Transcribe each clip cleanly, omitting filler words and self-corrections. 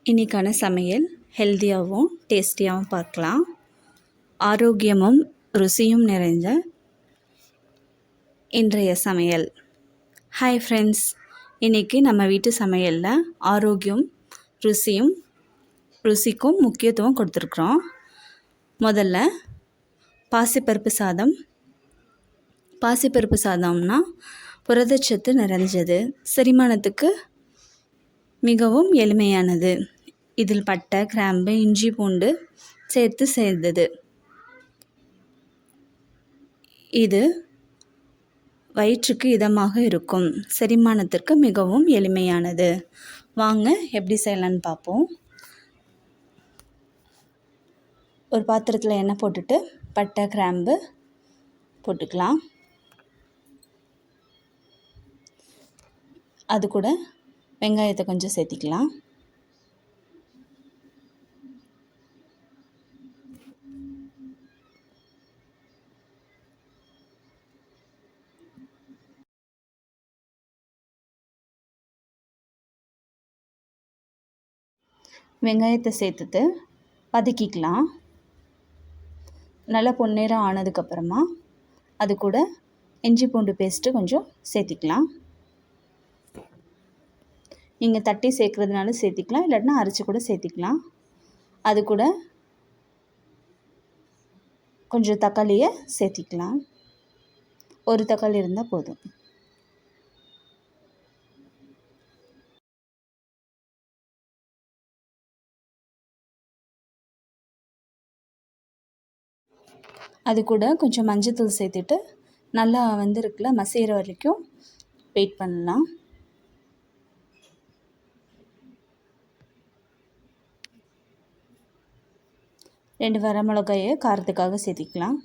இன்றைக்கான சமையல் ஹெல்த்தியாகவும் டேஸ்டியாகவும் பார்க்கலாம். ஆரோக்கியமும் ருசியும் நிறைந்த இன்றைய சமையல். ஹாய் ஃப்ரெண்ட்ஸ், இன்றைக்கி நம்ம வீட்டு சமையலில் ஆரோக்கியம் ருசிக்கும் முக்கியத்துவம் கொடுத்துருக்குறோம். முதல்ல பாசிப்பருப்பு சாதம்னா புரதச்சத்து நிறைஞ்சது, செரிமானத்துக்கு மிகவும் எளிமையானது. இதில் பட்டை, கிராம்பு, இஞ்சி, பூண்டு சேர்த்து செய்தது. இது வயிற்றுக்கு இதமாக இருக்கும், செரிமானத்திற்கு மிகவும் எளிமையானது. வாங்க எப்படி செய்யலான்னு பார்ப்போம். ஒரு பாத்திரத்தில் எண்ணெய் போட்டுட்டு பட்டை, கிராம்பு போட்டுக்கலாம். அது கூட வெங்காயத்தை கொஞ்சம் சேர்த்திக்கலாம். வெங்காயத்தை சேர்த்துட்டு வதக்கிக்கலாம். நல்லா பொன்னிறம் ஆனதுக்கப்புறமா அது கூட இஞ்சி பூண்டு பேஸ்ட்டு கொஞ்சம் சேர்த்திக்கலாம். நீங்கள் தட்டி சேர்க்குறதுனால சேர்த்திக்கலாம், இல்லாட்டினா அரைச்சி கூட சேர்த்திக்கலாம். அது கூட கொஞ்சம் தக்காளியை சேர்த்திக்கலாம். ஒரு தக்காளி இருந்தால் போதும். அது கூட கொஞ்சம் மஞ்சள்தூள் சேர்த்துட்டு நல்லா வெந்திருக்குல மசிகிற வரைக்கும் வெயிட் பண்ணலாம். ரெண்டு வரமிளகாயை காரத்துக்காக சேர்த்திக்கலாம்.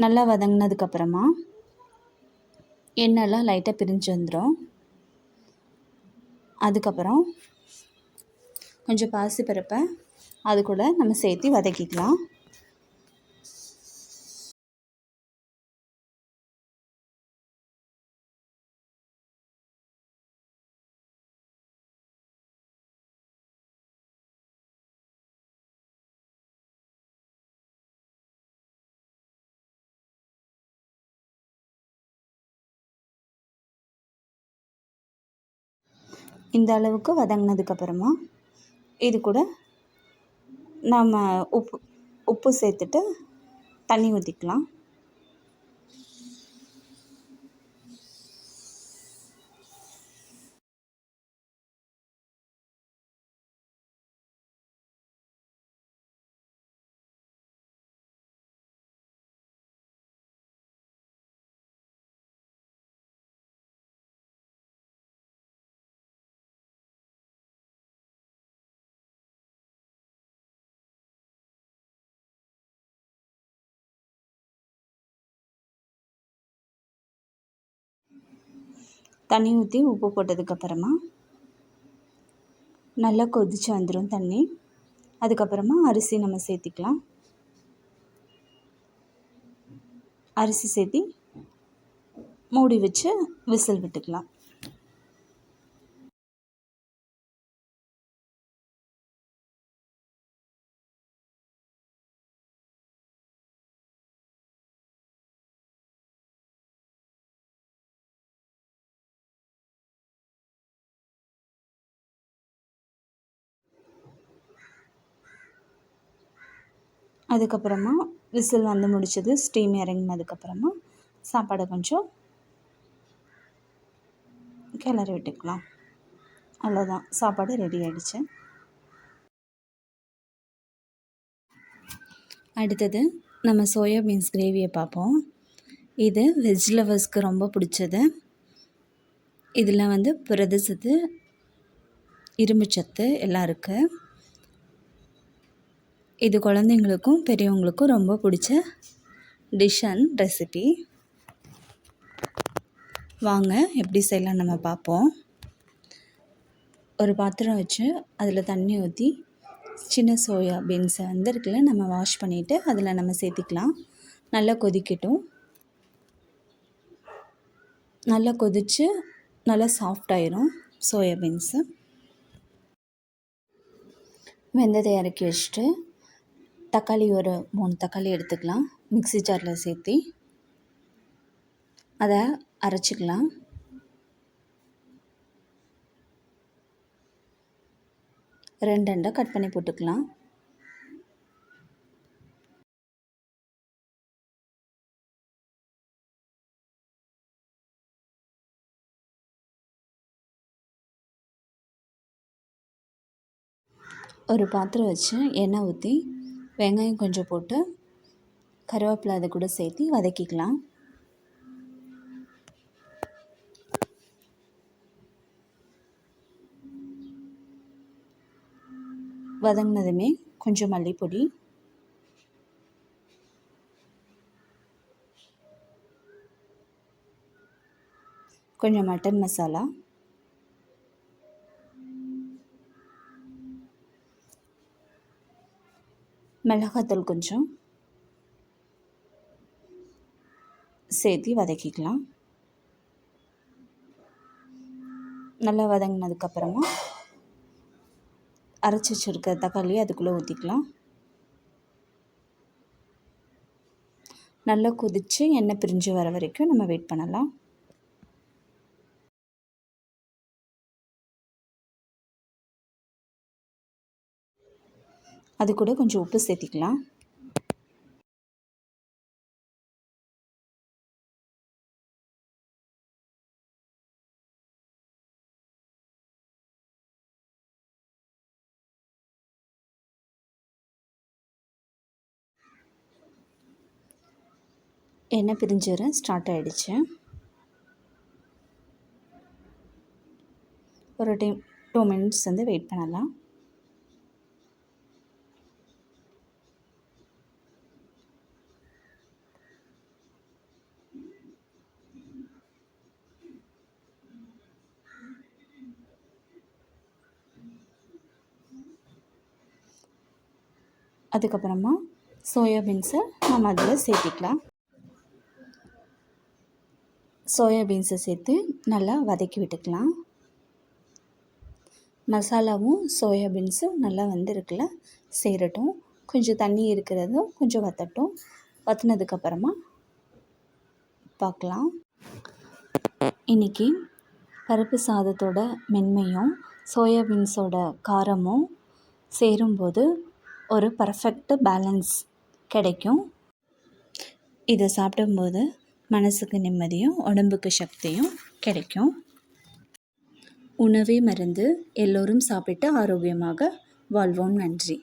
நல்லா வதங்கினதுக்கப்புறமா எண்ணெய்லாம் லைட்டாக பிரிஞ்சு வந்துடும். அதுக்கப்புறம் கொஞ்சம் பாசிப்பருப்பை அது கூட நம்ம சேர்த்து வதக்கிக்கலாம். இந்த அளவுக்கு வதங்கினதுக்கப்புறமா இது கூட நம்ம உப்பு சேர்த்துட்டு தண்ணி ஊற்றிக்கலாம். தண்ணி ஊற்றி உப்பு போட்டதுக்கப்புறமா நல்லா கொதித்து வந்துடும் தண்ணி. அதுக்கப்புறமா அரிசி நம்ம சேர்த்திக்கலாம். அரிசி சேர்த்தி மூடி வச்சு விசில் விட்டுக்கலாம். அதுக்கப்புறமா விசில் வந்து முடிச்சது, ஸ்டீம் இறங்கினதுக்கப்புறமா சாப்பாடை கொஞ்சம் கிளறி விட்டுக்கலாம். அவ்வளோதான், சாப்பாடு ரெடி ஆகிடுச்சு. அடுத்தது நம்ம சோயா பீன்ஸ் கிரேவியை பார்ப்போம். இது வெஜ் லவர்ஸ்க்கு ரொம்ப பிடிச்சது. இதில் வந்து புரதச்சத்து, இரும்புச்சத்து எல்லாம் இருக்குது. இது குழந்தைங்களுக்கும் பெரியவங்களுக்கும் ரொம்ப பிடிச்ச டிஷ் அண்ட் ரெசிபி. வாங்க எப்படி செய்யலாம் நம்ம பார்ப்போம். ஒரு பாத்திரம் வச்சு அதில் தண்ணி ஊற்றி சின்ன சோயா பீன்ஸை வந்து இருக்குல்ல நம்ம வாஷ் பண்ணிவிட்டு அதில் நம்ம சேர்த்திக்கலாம். நல்லா கொதிக்கட்டும். நல்லா கொதித்து நல்லா சாஃப்டாயிரும் சோயா பீன்ஸு. வெந்ததை இறக்கி வச்சுட்டு தக்காளி ஒரு 3 தக்காளி எடுத்துக்கலாம். மிக்ஸி ஜாரில் சேர்த்தி அதை அரைச்சிக்கலாம். ரெண்டாக கட் பண்ணி போட்டுக்கலாம். ஒரு பாத்திரம் வச்சு எண்ணெய் ஊற்றி வெங்காயம் கொஞ்சம் போட்டு கருவேப்பிலை அதை கூட சேர்த்து வதக்கிக்கலாம். வதங்கினதுமே கொஞ்சம் மல்லிப்பொடி, கொஞ்சம் மட்டன் மசாலா, மிளகாத்தூள் கொஞ்சம் சேர்த்து வதக்கிக்கலாம். நல்லா வதங்கினதுக்கப்புறமா அரைச்சி வச்சுருக்க தக்காளியை அதுக்குள்ளே ஊற்றிக்கலாம். நல்லா கொதித்து எண்ணெய் பிரிஞ்சு வர வரைக்கும் நம்ம வெயிட் பண்ணலாம். அது கூட கொஞ்சம் உப்பு சேர்த்திக்கலாம். எண்ணெய் பிரிஞ்சு வர ஸ்டார்ட் ஆகிடுச்சு. ஒரு 2 மினிட்ஸ் வந்து வெயிட் பண்ணலாம். அதுக்கப்புறமா சோயா பீன்ஸை நம்ம அதில் சேர்த்திக்கலாம். சோயா பீன்ஸை சேர்த்து நல்லா வதக்கி விட்டுக்கலாம். மசாலாவும் சோயா பீன்ஸும் நல்லா வந்து இருக்குல்ல சேரட்டும். கொஞ்சம் தண்ணி இருக்கிறதும் கொஞ்சம் வற்றட்டும். வற்றினதுக்கப்புறமா பார்க்கலாம். இன்றைக்கி பருப்பு சாதத்தோட மென்மையும் சோயா பீன்ஸோட காரமும் சேரும்போது ஒரு பர்ஃபெக்ட் பேலன்ஸ் கிடைக்கும். இதை சாப்பிடும்போது மனசுக்கு நிம்மதியும் உடம்புக்கு சக்தியும் கிடைக்கும். உணவே மருந்து. எல்லோரும் சாப்பிட்டு ஆரோக்கியமாக வாழ்வோம். நன்றி.